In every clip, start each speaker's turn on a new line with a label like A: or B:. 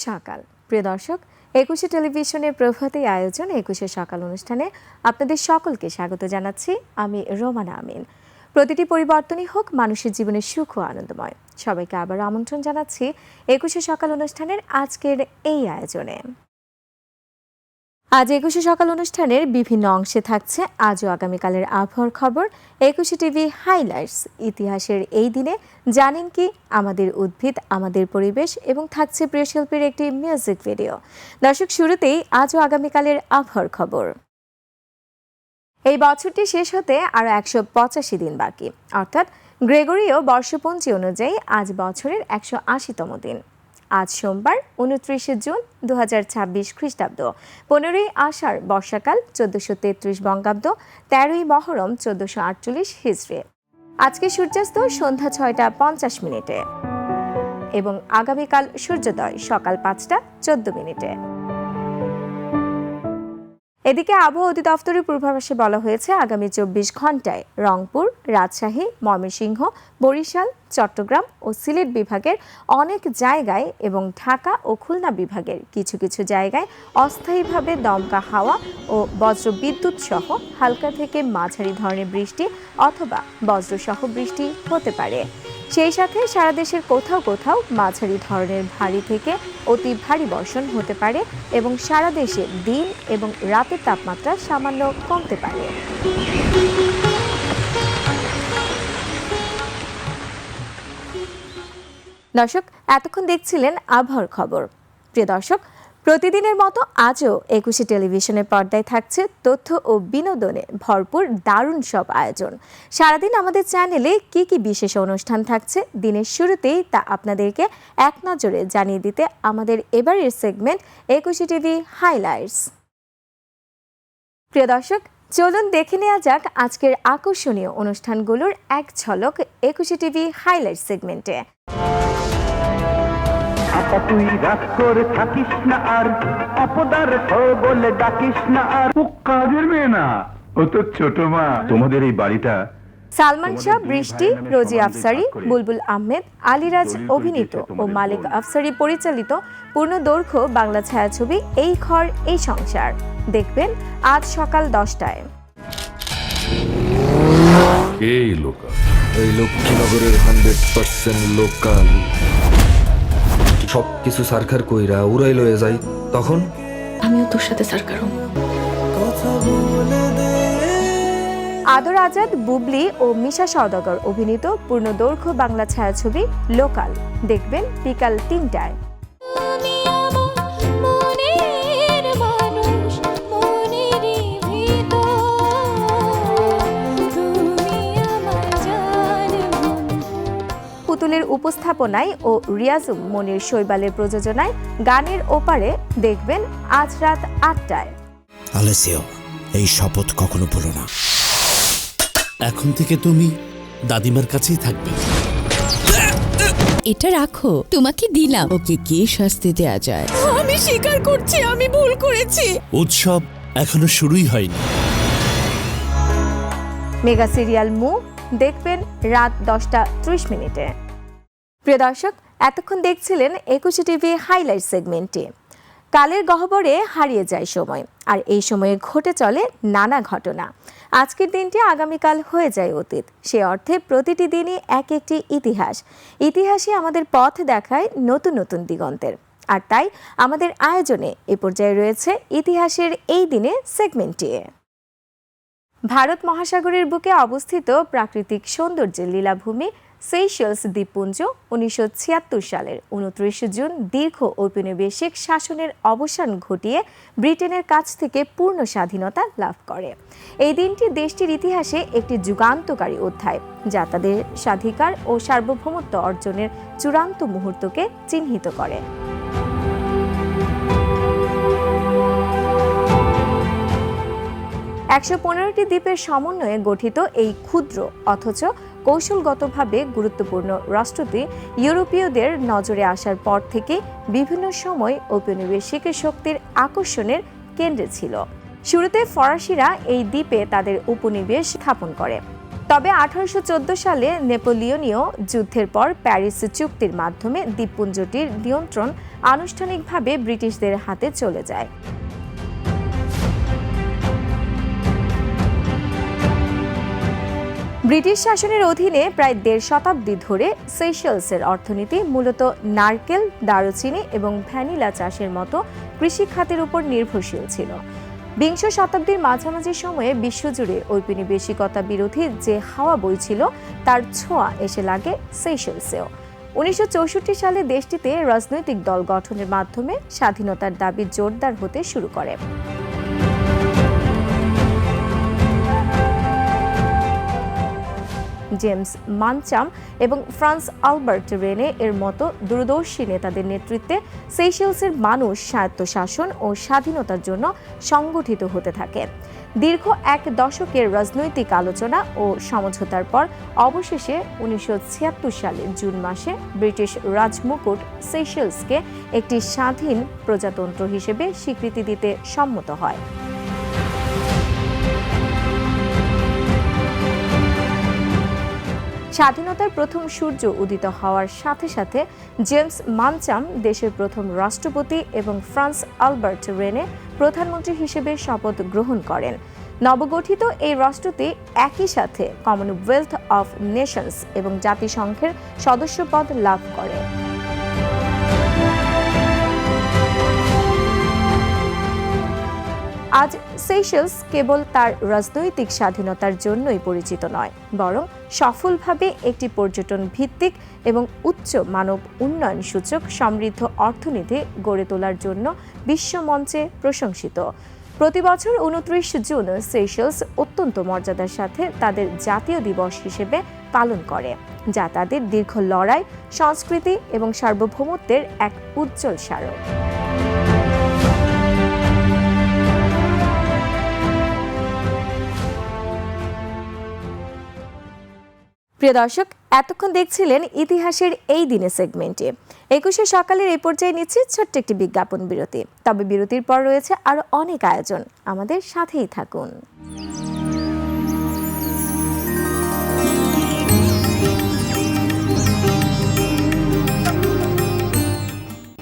A: সকাল। প্রিয় দর্শক, ২১শে টেলিভিশনের প্রভাতী আয়োজন ২১শে সকাল অনুষ্ঠানে আপনাদের সকলকে স্বাগত জানাচ্ছি। আমি রোমানা আমিন। প্রতিটি পরিবর্তনই হোক মানুষের জীবনে সুখ ও আনন্দময়। সবাইকে আবার আমন্ত্রণ জানাচ্ছি ২১শে সকাল অনুষ্ঠানের আজকের এই আয়োজনে। আজ ২১শে সকাল অনুষ্ঠানের বিভিন্ন অংশে থাকছে আজ ও আগামীকালের আবহাওয়ার খবর, ২১শে টিভি হাইলাইটস, ইতিহাসের এই দিনে জানেন কি, আমাদের উদ্ভিদ আমাদের পরিবেশ এবং থাকছে প্রিয় শিল্পীর একটি মিউজিক ভিডিও। দর্শক, শুরুতেই আজ ও আগামীকালের আবহাওয়ার খবর। এই বছরটি শেষ হতে আরও ১৮৫ দিন বাকি, অর্থাৎ গ্রেগরীয় বর্ষপঞ্জি অনুযায়ী আজ বছরের ১৮০তম দিন। আজ সোমবার ২৯শে জুন ২০২৬ খ্রিস্টাব্দ, ১৫ই আষাঢ় বর্ষাকাল ১৪৩৩ বঙ্গাব্দ, ১৩ই মহরম ১৪৪৮ হিজরি। আজকে সূর্যাস্ত সন্ধ্যা ৬টা ৫০ মিনিটে এবং আগামীকাল সূর্যোদয় সকাল ৫টা ১৪ মিনিটে। এদিকে আবহাওয়া অধিদপ্তরের পূর্বাভাসে বলা হয়েছে, আগামী ২৪ ঘন্টায় রংপুর, রাজশাহী, ময়মনসিংহ, বরিশাল, চট্টগ্রাম ও সিলেট বিভাগের অনেক জায়গায় এবং ঢাকা ও খুলনা বিভাগের কিছু কিছু জায়গায় অস্থায়ীভাবে দমকা হাওয়া ও বজ্রবিদ্যুৎ সহ হালকা থেকে মাঝারি ধরনের বৃষ্টি অথবা বজ্রসহ বৃষ্টি হতে পারে। সেই সাথে সারা দেশের কোথাও কোথাও মাঝারি ধরনের ভারী থেকে অতি ভারী বর্ষণ হতে পারে এবং সারা দেশে দিন এবং রাতের তাপমাত্রা সামান্য কমতে পারে। দর্শক, এতক্ষণ দেখছিলেন আবহাওয়ার খবর। প্রিয় দর্শক, প্রতিদিনের মতো আজও ২১শে টেলিভিশনের পর্দায় থাকছে তথ্য ও বিনোদনে ভরপুর দারুণ সব আয়োজন। সারাদিন আমাদের চ্যানেলে কি কি বিশেষ অনুষ্ঠান থাকছে দিনের শুরুতেই তা আপনাদেরকে এক নজরে জানিয়ে দিতে আমাদের এবারের সেগমেন্ট ২১শে টিভি হাইলাইটস। প্রিয় দর্শক, চলুন দেখে নেওয়া যাক আজকের আকর্ষণীয় অনুষ্ঠানগুলোর এক ঝলক ২১শে টিভি হাইলাইটস সেগমেন্টে।
B: তুই রাগ করে থাকিস না আর, অপদার্থ বলে ডাকিস না আর। ও কাজের মেয়ে না, ও তো ছোট মা। তোমাদের এই বাড়িটা
A: সালমান শাহ, বৃষ্টি, রোজি আফসারি, বুলবুল আহমেদ, আলিরাজ অভিনীত ও মালিক আফসারি পরিচালিত পূর্ণ দৈর্ঘ্য বাংলা ছায়াছবি এই ঘর এই সংসার দেখবেন আজ সকাল 10টায়।
C: এই লোকাল,
D: এই লক্ষ্মীনগরের 100% লোকাল। সবকিছু সারখার কইরা উড়াই লয়ে যাই, তখন
E: আমিও তোর সাথে সারকার হব।
A: আদর আজাদ, বুবলি ও মিশা সওদাগর অভিনীত পূর্ণ দৈর্ঘ্য বাংলা ছায়াছবি লোকাল দেখবেন বিকাল 3টায়। পুতুলের উপস্থাপনায় ও রিয়াজুম মনির শৈবালের প্রযোজনায় গানের ওপারে দেখবেন আজ রাত 8টায়।
F: আলেসিও, এই শপথ কখনো ভুলো না।
G: এখন থেকে তুমি দাদিমার কাছেই থাকবে।
E: এটা রাখো, তোমাকে দিলাম।
H: ওকে কি শাস্তি দেয়া যায়?
E: আমি স্বীকার করছি, আমি ভুল করেছি।
G: উৎসব এখনো শুরুই হয়নি।
A: মেগা সিরিয়াল মুভ দেখবেন রাত 10টা 30 মিনিটে। প্রিয় দর্শক, এতক্ষণ দেখছিলেন ২১শে টিভি হাইলাইট সেগমেন্টে। কালের গহ্বরে হারিয়ে যায় সময়, আর এই সময়ে ঘটে চলে নানা ঘটনা। আজকের দিনটি আগামীকাল হয়ে যায় অতীত। সে অর্থে প্রতিটি দিনই এক একটি ইতিহাস। ইতিহাসই আমাদের পথ দেখায় নতুন নতুন দিগন্তের। আর তাই আমাদের আয়োজনে এ পর্যায়ে রয়েছে ইতিহাসের এই দিনে সেগমেন্টটি। ভারত মহাসাগরের বুকে অবস্থিত প্রাকৃতিক সৌন্দর্যের লীলাভূমি সেইশেলস দ্বীপপুঞ্জ ১৯৭৬ সালের ২৯ জুন দীর্ঘ ঔপনিবেশিক শাসনের অবসান ঘটিয়ে ব্রিটেনের কাছ থেকে পূর্ণ স্বাধীনতা লাভ করে। এই দিনটি দেশটির ইতিহাসে একটি যুগান্তকারী অধ্যায়, যা তাদের স্বাধিকার ও সার্বভৌমত্ব অর্জনের চূড়ান্ত মুহূর্তকে চিহ্নিত করে। একশো ১৫টি দ্বীপের সমন্বয়ে গঠিত এই ক্ষুদ্র অথচ কৌশলগতভাবে গুরুত্বপূর্ণ রাষ্ট্রটি ইউরোপীয়দের নজরে আসার পর থেকে বিভিন্ন সময় ঔপনিবেশিক শক্তির আকর্ষণের কেন্দ্রে ছিল। শুরুতে ফরাসিরা এই দ্বীপে তাদের উপনিবেশ স্থাপন করে। তবে 1814 সালে নেপোলিয়নীয় যুদ্ধের পর প্যারিস চুক্তির মাধ্যমে দ্বীপপুঞ্জটির নিয়ন্ত্রণ আনুষ্ঠানিকভাবে ব্রিটিশদের হাতে চলে যায়। ব্রিটিশ শাসনের অধীনে প্রায় 1.5 শতাব্দী ধরে সেশেলসের অর্থনীতি মূলত নারকেল, দারুচিনি এবং ভ্যানিলা চাষের মতো কৃষি খাতের উপর নির্ভরশীল ছিল। বিংশ শতাব্দীর মাঝামাঝি সময়ে বিশ্বজুড়ে ঔপনিবেশিকতা বিরোধী যে হাওয়া বইছিল তার ছোঁয়া এসে লাগে সেশেলসেও। 1964 সালে দেশটিতে রাজনৈতিক দল গঠনের মাধ্যমে স্বাধীনতার দাবি জোরদার হতে শুরু করে। জেমস মানচাম এবং ফ্রান্স আলবার্ট রেনে এর মতো দূরদর্শী নেতাদের নেতৃত্বে সেশেলসের মানুষ স্বায়ত্তশাসন ও স্বাধীনতার জন্য সংগঠিত হতে থাকে। দীর্ঘ 1 দশকের রাজনৈতিক আলোচনা ও সমঝোতার পর অবশেষে 1976 সালের জুন মাসে ব্রিটিশ রাজমুকুট সেশেলসকে একটি স্বাধীন প্রজাতন্ত্র হিসেবে স্বীকৃতি দিতে সম্মত হয়। স্বাধীনতার প্রথম সূর্য উদিত হওয়ার সাথে সাথে জেমস মানচাম দেশের প্রথম রাষ্ট্রপতি এবং ফ্রান্স আলবার্ট রেনে প্রধানমন্ত্রী হিসেবে শপথ গ্রহণ করেন। নবগঠিত এই রাষ্ট্রটি একই সাথে কমনওয়েলথ অফ নেশনস এবং জাতিসংঘের সদস্যপদ লাভ করে। আজ সেশেলস কেবল তার রাজনৈতিক স্বাধীনতার জন্যই পরিচিত নয়, বরং সফলভাবে একটি পর্যটন ভিত্তিক এবং উচ্চ মানব উন্নয়ন সূচক সমৃদ্ধ অর্থনীতি গড়ে তোলার জন্য বিশ্বমঞ্চে প্রশংসিত। প্রতি বছর 29 জুন সেশেলস অত্যন্ত মর্যাদার সাথে তাদের জাতীয় দিবস হিসেবে পালন করে, যা তাদের দীর্ঘ লড়াই, সংস্কৃতি এবং সার্বভৌমত্বের এক উজ্জ্বল স্মারক। প্রিয় দর্শক, এতক্ষণ দেখছিলেন ইতিহাসের এই দিনে সেগমেন্টে। 21শে সকালের এই পর্যায়ে নিচ্ছি ছোট্ট একটি বিজ্ঞাপন বিরতি। তবে বিরতির পর রয়েছে আরো অনেক আয়োজন, আমাদের সাথেই থাকুন।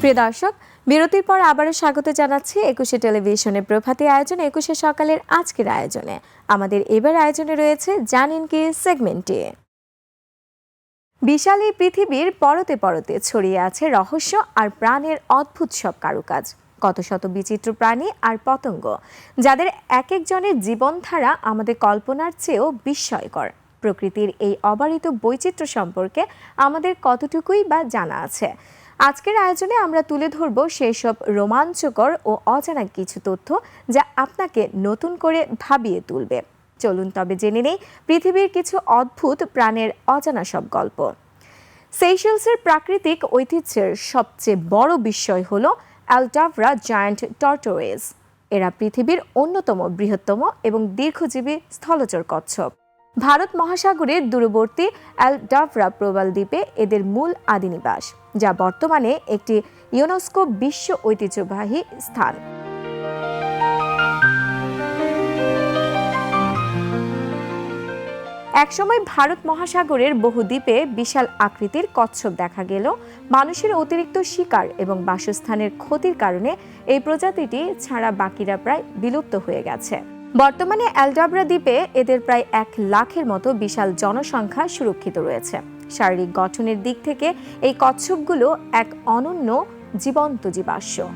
A: প্রিয় দর্শক, বিরতির পর আবারও স্বাগত জানাচ্ছি 21শে টেলিভিশনের প্রভাতী আয়োজন 21শে সকালের আজকের আয়োজনে। আমাদের এবার আয়োজনে রয়েছে জানেন কি সেগমেন্টে। বিশাল এই পৃথিবীর পরতে পরতে ছড়িয়ে আছে রহস্য আর প্রাণের অদ্ভুত সব কারুকাজ। কত শত বিচিত্র প্রাণী আর পতঙ্গ, যাদের এক একজনের জীবনধারা আমাদের কল্পনার চেয়েও বিস্ময়কর। প্রকৃতির এই অবারিত বৈচিত্র্য সম্পর্কে আমাদের কতটুকুই বা জানা আছে? আজকের আয়োজনে আমরা তুলে ধরব সেই সব রোমাঞ্চকর ও অজানা কিছু তথ্য যা আপনাকে নতুন করে ভাবিয়ে তুলবে। চলুন তবে জেনে নেই পৃথিবীর কিছু অদ্ভুত প্রাণের অজানা সব গল্প। সেশেলসের প্রাকৃতিক ঐতিহ্যের সবচেয়ে বড় বিস্ময় হল অ্যালডাভরা জায়ান্ট টর্টোয়েজ। এরা পৃথিবীর অন্যতম বৃহত্তম এবং দীর্ঘজীবী স্থলচর কচ্ছপ। ভারত মহাসাগরের দূরবর্তী অ্যালডাভরা প্রবাল দ্বীপে এদের মূল আদিনিবাস, যা বর্তমানে একটি ইউনেস্কো বিশ্ব ঐতিহ্যবাহী স্থান। একসময় ভারত মহাসাগরের বহু দ্বীপে বিশাল আকৃতির কচ্ছপ দেখা গেল মানুষের অতিরিক্ত শিকার এবং বাসস্থানের ক্ষতির কারণে এই প্রজাতিটি ছাড়া বাকিরা প্রায় বিলুপ্ত হয়ে গেছে। বর্তমানে অ্যালডাভরা দ্বীপে এদের প্রায় 1 লাখের মতো বিশাল জনসংখ্যা সুরক্ষিত রয়েছে। শারীরিক গঠনের দিক থেকে এই কচ্ছপগুলো এক অনন্য জীবন্ত জীবাশ্ম।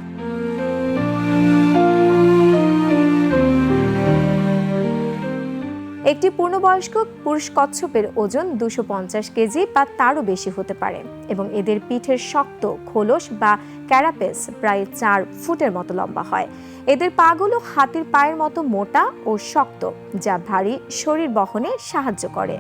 A: একটি পূর্ণবয়স্ক পুরুষ কচ্ছপের ওজন 250 কেজি বা তারও বেশি হতে পারে এবং এদের পিঠের শক্ত খোলস বা ক্যারাপেস প্রায় 4 ফুটের মতো লম্বা হয়। এদের পাগুলো হাতির পায়ের মতো মোটা ও শক্ত, যা ভারী শরীর বহনে সাহায্য করে।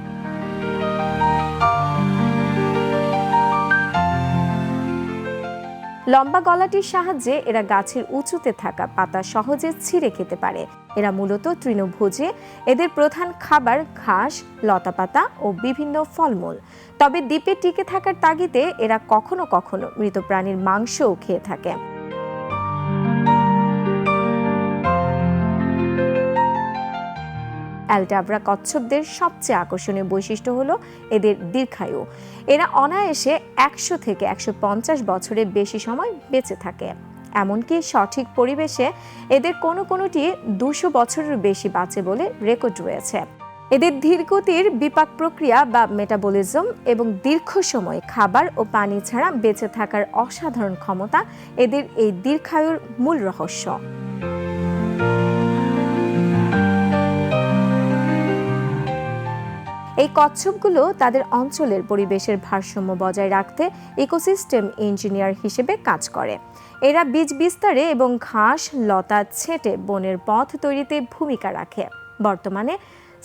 A: লম্বা গলাটির সাহায্যে এরা গাছের উঁচুতে থাকা পাতা সহজে ছিঁড়ে খেতে পারে। এরা মূলত তৃণভোজী। এদের প্রধান খাবার ঘাস, লতাপাতা ও বিভিন্ন ফলমূল। তবে দ্বীপে টিকে থাকার তাগিদে এরা কখনো কখনো মৃত প্রাণীর মাংসও খেয়ে থাকে। অ্যালডাব্রা কচ্ছপদের সবচেয়ে আকর্ষণীয় বৈশিষ্ট্য হলো এদের দীর্ঘায়ু। এরা অনায়াসে 100 থেকে 150 বছরের বেশি সময় বেঁচে থাকে। এমনকি সঠিক পরিবেশে এদের কোনোটি 200 বছরের বেশি বাঁচে বলে রেকর্ড রয়েছে। এদের ধীরগতির বিপাক প্রক্রিয়া বা মেটাবলিজম এবং দীর্ঘ সময় খাবার ও পানি ছাড়া বেঁচে থাকার অসাধারণ ক্ষমতা এদের এই দীর্ঘায়ুর মূল রহস্য। এই কচ্ছপগুলো তাদের অঞ্চলের পরিবেশের ভারসাম্য বজায় রাখতে ইকোসিস্টেম ইঞ্জিনিয়ার হিসেবে কাজ করে। এরা বীজ বিস্তারে এবং ঘাস লতা ছেঁটে বনের পথ তৈরিতে ভূমিকা রাখে। বর্তমানে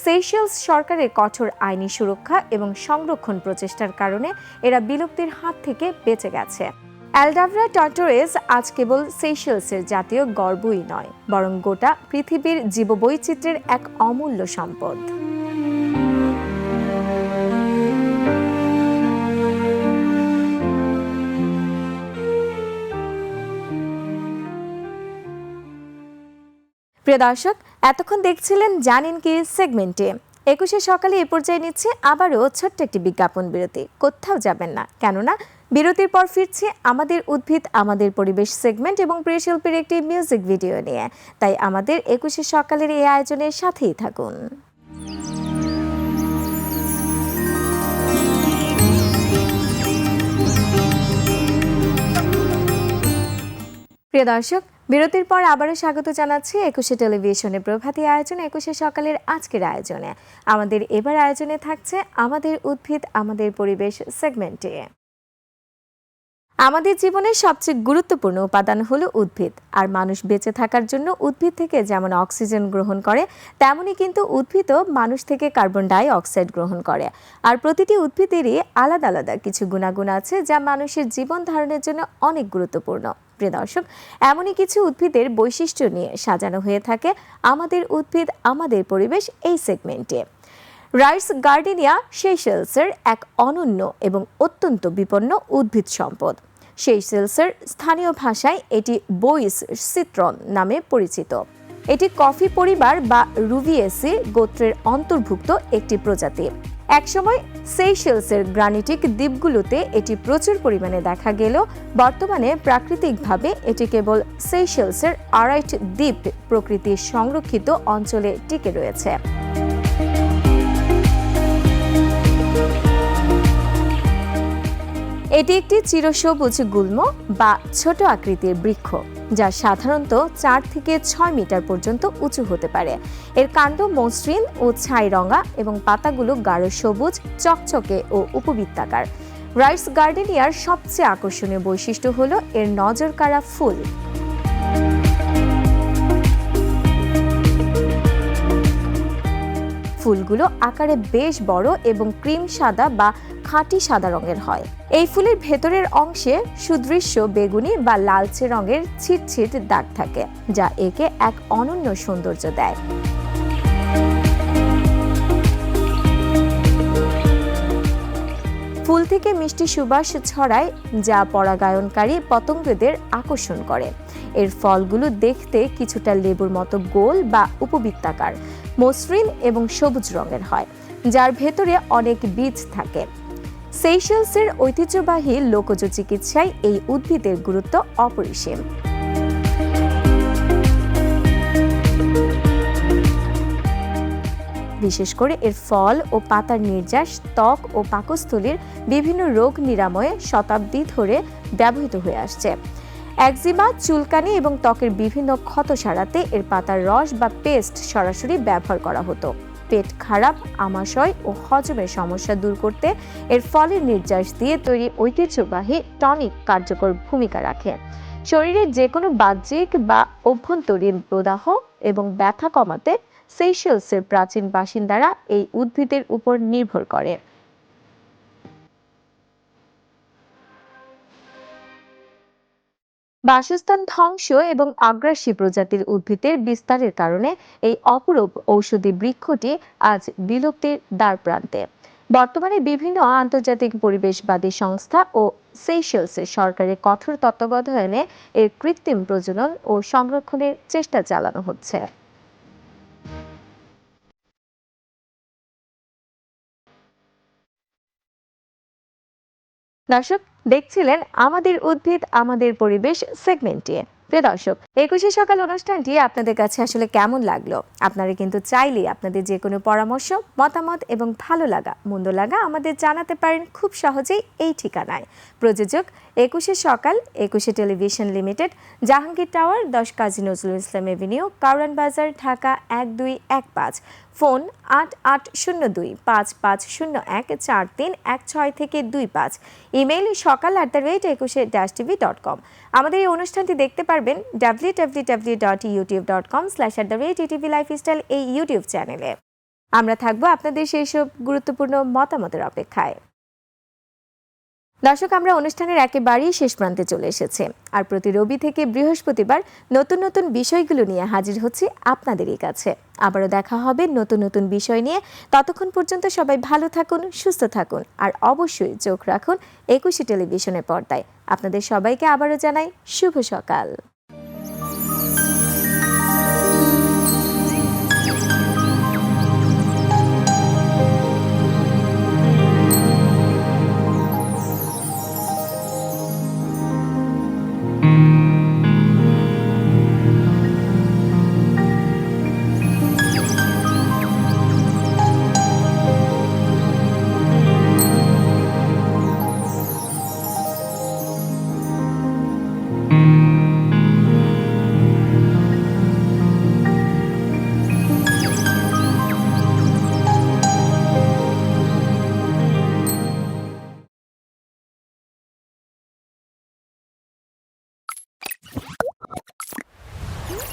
A: সেশিয়ালস সরকারের কঠোর আইনি সুরক্ষা এবং সংরক্ষণ প্রচেষ্টার কারণে এরা বিলুপ্তির হাত থেকে বেঁচে গেছে। অ্যালডাব্রা টর্টোয়েস আজ কেবল সেশিয়ালসের জাতীয় গর্বই নয়, বরং গোটা পৃথিবীর জীববৈচিত্র্যের এক অমূল্য সম্পদ। প্রিয় দর্শক, এতক্ষণ দেখছিলেন জানেন কি সেগমেন্টে। 21শে সকালে এ পর্যায়ে নিচ্ছে আবারও ছোট্ট একটি বিজ্ঞাপন বিরতি। কোথাও যাবেন না, কেননা বিরতির পর ফিরছে আমাদের উদ্ভিদ আমাদের পরিবেশ সেগমেন্ট এবং প্রিয় শিল্পীর একটি মিউজিক ভিডিও নিয়ে। তাই আমাদের 21শে সকালের এই আয়োজনের সাথেই থাকুন। প্রিয় দর্শক, বিরতির পর আবারও স্বাগত জানাচ্ছি 21শে টেলিভিশনের প্রভাতী আয়োজন 21শে সকালের আজকের আয়োজনে। আমাদের এবার আয়োজনে থাকছে আমাদের উদ্ভিদ আমাদের পরিবেশ সেগমেন্টে। আমাদের জীবনের সবচেয়ে গুরুত্বপূর্ণ উপাদান হলো উদ্ভিদ। আর মানুষ বেঁচে থাকার জন্য উদ্ভিদ থেকে যেমন অক্সিজেন গ্রহণ করে, তেমনি কিন্তু উদ্ভিদও মানুষ থেকে কার্বন ডাই অক্সাইড গ্রহণ করে। আর প্রতিটি উদ্ভিদেরই আলাদা আলাদা কিছু গুণাগুণ আছে যা মানুষের জীবন ধারণের জন্য অনেক গুরুত্বপূর্ণ। প্রিয় দর্শক, এমনই কিছু উদ্ভিদের বৈশিষ্ট্য নিয়ে সাজানো হয়ে থাকে আমাদের উদ্ভিদ আমাদের পরিবেশ এই সেগমেন্টে। রাইস গার্ডেনিয়া সেশিয়ালসের এক অনন্য এবং অত্যন্ত বিপন্ন উদ্ভিদ সম্পদ। সেশিয়ালসের স্থানীয় ভাষায় এটি বোইস সিট্রন নামে পরিচিত। এটি কফি পরিবার বা রুভিয়েসি গোত্রের অন্তর্ভুক্ত একটি প্রজাতি। একসময় সেশিয়ালসের গ্রানিটিক দ্বীপগুলোতে এটি প্রচুর পরিমাণে দেখা গেলেও বর্তমানে প্রাকৃতিকভাবে এটি কেবল সেশিয়ালসের আরাইট দ্বীপ প্রকৃতির সংরক্ষিত অঞ্চলে টিকে রয়েছে। এটি একটি চিরসবুজ গুল্ম বা ছোট আকৃতির বৃক্ষ, যা সাধারণত 4 থেকে 6 মিটার পর্যন্ত উঁচু হতে পারে। এর কাণ্ড মসৃণ ও ছাই রঙা এবং পাতাগুলো গাঢ় সবুজ, চকচকে ও উপবৃত্তাকার। রাইস গার্ডেনিয়ার সবচেয়ে আকর্ষণীয় বৈশিষ্ট্য হলো এর নজরকাড়া ফুল। ফুলগুলো আকারে বেশ বড় এবং ক্রিম সাদা বা খাঁটি সাদা রঙের হয়। এই ফুলের ভেতরের অংশে সুদৃশ্য বেগুনি বা লালচে রঙের ছিটছিট দাগ থাকে, যা একে এক অনন্য সৌন্দর্য দেয়। ফুল থেকে মিষ্টি সুবাস ছড়ায়, যা পরাগায়নকারী পতঙ্গদের আকর্ষণ করে। এর ফলগুলো দেখতে কিছুটা লেবুর মতো গোল বা উপবৃত্তাকার, মসৃণ এবং সবুজ রঙের হয়, যার ভেতরে অনেক বীজ থাকে। সেশিয়ালসের ঐতিহ্যবাহী লোকজ চিকিৎসায় এই উদ্ভিদের গুরুত্ব অপরিসীম। বিশেষ করে এর ফল ও পাতার নির্যাস ত্বক ও পাকস্থলীর বিভিন্ন রোগ নিরাময়ে শতাব্দী ধরে ব্যবহৃত হয়ে আসছে। একজিমা, চুলকানি এবং ত্বকের বিভিন্ন ক্ষত সারাতে এর পাতার রস বা পেস্ট সরাসরি ব্যবহার করা হতো। পেট খারাপ, আমাশয় ও হজমের সমস্যা দূর করতে এর ফলের নির্যাস দিয়ে তৈরি ঐতিহ্যবাহী টনিক কার্যকর ভূমিকা রাখে। শরীরের যে কোনো বাহ্যিক বা অভ্যন্তরীণ প্রদাহ এবং ব্যথা কমাতে সেশিয়ালসের প্রাচীন বাসিন্দারা এই উদ্ভিদের উপর নির্ভর করে। বাসস্থান ধ্বংস এবং আগ্রাসী প্রজাতির উদ্ভিদের বিস্তারের কারণে এই অপরূপ ঔষধি বৃক্ষটি আজ বিলুপ্তির দ্বারপ্রান্তে। বর্তমানে বিভিন্ন আন্তর্জাতিক পরিবেশবাদী সংস্থা ও সেশিয়ালসের সরকারের কঠোর তত্ত্বাবধানে এর কৃত্রিম প্রজনন ও সংরক্ষণের চেষ্টা চালানো হচ্ছে। দর্শক দেখছিলেন আমাদের উদ্ভিদ আমাদের পরিবেশ সেগমেন্টে। প্রিয় দর্শক, 21শে সকাল অনুষ্ঠানটি আপনাদের কাছে আসলে কেমন লাগলো? আপনারা কিন্তু চাইলেই আপনাদের যে কোনো পরামর্শ, মতামত এবং ভালো লাগা মন্দ লাগা আমাদের জানাতে পারেন খুব সহজেই এই ঠিকানায়। প্রযোজক 21শে সকাল, 21শে television limited, Jahangir tower, 10 Kazi Nazrul Islam Avenue, Karwan বাজার, ঢাকা 1215। Phone 880255014316 email সকাল@21e-tv.com। আমাদের এই অনুষ্ঠানটি দেখতে পারবেন www.youtube.com/@etv-lifestyle এই ইউটিউব চ্যানেলে। আমরা থাকবো আপনাদের সেই সব গুরুত্বপূর্ণ মতামতের অপেক্ষায়। দর্শক, আমরা অনুষ্ঠানের একেবারেই শেষ প্রান্তে চলে এসেছি। আর প্রতি রবি থেকে বৃহস্পতিবার নতুন নতুন বিষয়গুলো নিয়ে হাজির হচ্ছি আপনাদেরই কাছে। আবারও দেখা হবে নতুন নতুন বিষয় নিয়ে। ততক্ষণ পর্যন্ত সবাই ভালো থাকুন, সুস্থ থাকুন, আর অবশ্যই চোখ রাখুন 21শে টেলিভিশনের পর্দায়। আপনাদের সবাইকে আবারও জানাই শুভ সকাল।